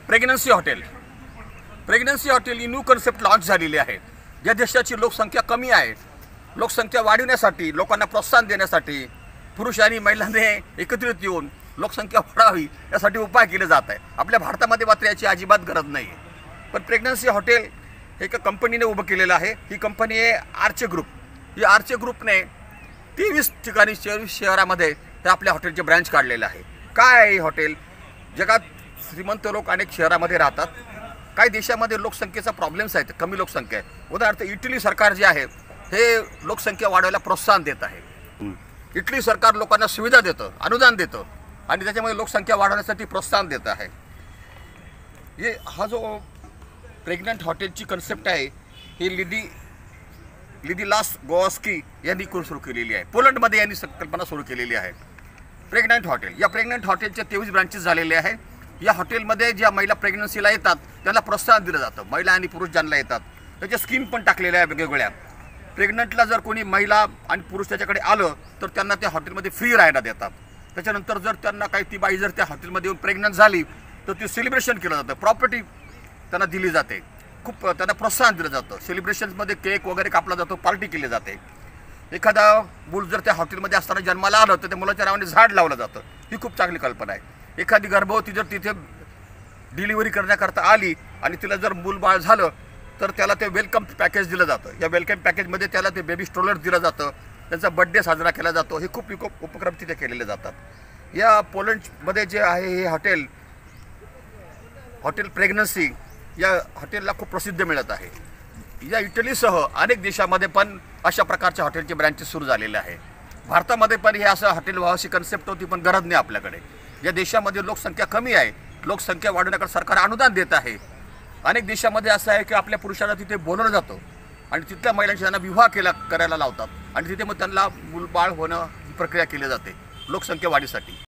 Pregnancy hotel ही new concept launch झालेली आहे। ज्या देशाची लोकसंख्या कमी आहे, लोकसंख्या वाढवण्यासाठी, लोकांना प्रोत्साहन देण्यासाठी पुरुष आणि महिलांनी एकत्रित येऊन लोकसंख्या वाढावी यासाठी उपाय केले जात आहे। आपल्या भारतामध्ये मात्र याची अजिबात गरज नाही आहे। पण प्रेग्नन्सी हॉटेल एका कंपनीने उभं केलेलं आहे। ही कंपनी आहे आर्चे ग्रुप। ही आर्चे ग्रुपने 23 ठिकाणी 24 शहरामध्ये ते आपल्या हॉटेलचे ब्रँच काढलेलं आहे। काय आहे हे हॉटेल? जगात श्रीमंत लोक अनेक शहरामध्ये राहतात। काही देशामध्ये लोकसंख्येचा प्रॉब्लेम्स आहेत, कमी लोकसंख्या आहे। उदाहरणार्थ इटली सरकार जे आहे हे लोकसंख्या वाढवायला प्रोत्साहन देत आहे। इटली सरकार लोकांना सुविधा देतं, अनुदान देतं आणि त्याच्यामुळे लोकसंख्या वाढवण्यासाठी प्रोत्साहन देत आहे। हा जो प्रेग्नंट हॉटेलची कन्सेप्ट आहे ही लिदिलास गोवास्की यांनी सुरू केलेली आहे। पोलंडमध्ये यांनी संकल्पना सुरू केलेली आहे प्रेग्नंट हॉटेल। या प्रेग्नंट हॉटेलचे 23 ब्रांचेस झालेले आहे। या हॉटेलमध्ये ज्या महिला प्रेग्नन्सीला येतात त्यांना प्रोत्साहन दिलं जातं। महिला आणि पुरुष ज्यांना येतात त्याच्या स्कीम पण टाकलेल्या आहे वेगवेगळ्या। प्रेग्नंटला जर कोणी महिला आणि पुरुष त्याच्याकडे आलं तर त्यांना त्या हॉटेलमध्ये फ्री राहायला देतात। त्याच्यानंतर जर त्यांना काही ती बाई जर त्या हॉटेलमध्ये येऊन प्रेग्नंट झाली तर ते सेलिब्रेशन केलं जातं, प्रॉपर्टी त्यांना दिली जाते, खूप त्यांना प्रोत्साहन दिलं जातं। सेलिब्रेशन्समध्ये केक वगैरे कापला जातो, पार्टी केली जाते। एखादा मूल जर त्या हॉटेलमध्ये असताना जन्माला आलं तर त्या मुलाच्या नावाने झाड लावलं जातं। ही खूप चांगली कल्पना आहे। एखादी गर्भवती जर तिथे डिलिव्हरी करण्याकरता आली आणि तिला जर मूलबाळ झालं तर त्याला ते वेलकम पॅकेज दिलं जातं। या वेलकम पॅकेजमध्ये त्याला ते बेबी स्ट्रोलर दिलं जातं, त्यांचा बड्डे साजरा केला जातो। हे खूप उपक्रम तिथे केलेले जातात। या पोलंडमध्ये जे आहे हे हॉटेल प्रेग्नन्सी या हॉटेलला खूप प्रसिद्ध मिळत आहे। या इटलीसह अनेक देशामध्ये पण अशा प्रकारच्या हॉटेलचे ब्रँचेस सुरू झालेले आहे। भारतामध्ये पण हे असं हॉटेल व्हावशी कन्सेप्ट होती, पण गरज नाही आपल्याकडे। या देशामध्ये लोकसंख्या कमी आहे, लोकसंख्या वाढवण्याकडे सरकार अनुदान देत आहे। अनेक देशामध्ये असं आहे की आपल्या पुरुषांना तिथे बोलवलं जातं आणि तिथल्या महिलांशी त्यांना विवाह करायला लावतात आणि तिथे मग त्यांना मूलबाळ होणं ही प्रक्रिया केली जाते लोकसंख्या वाढीसाठी।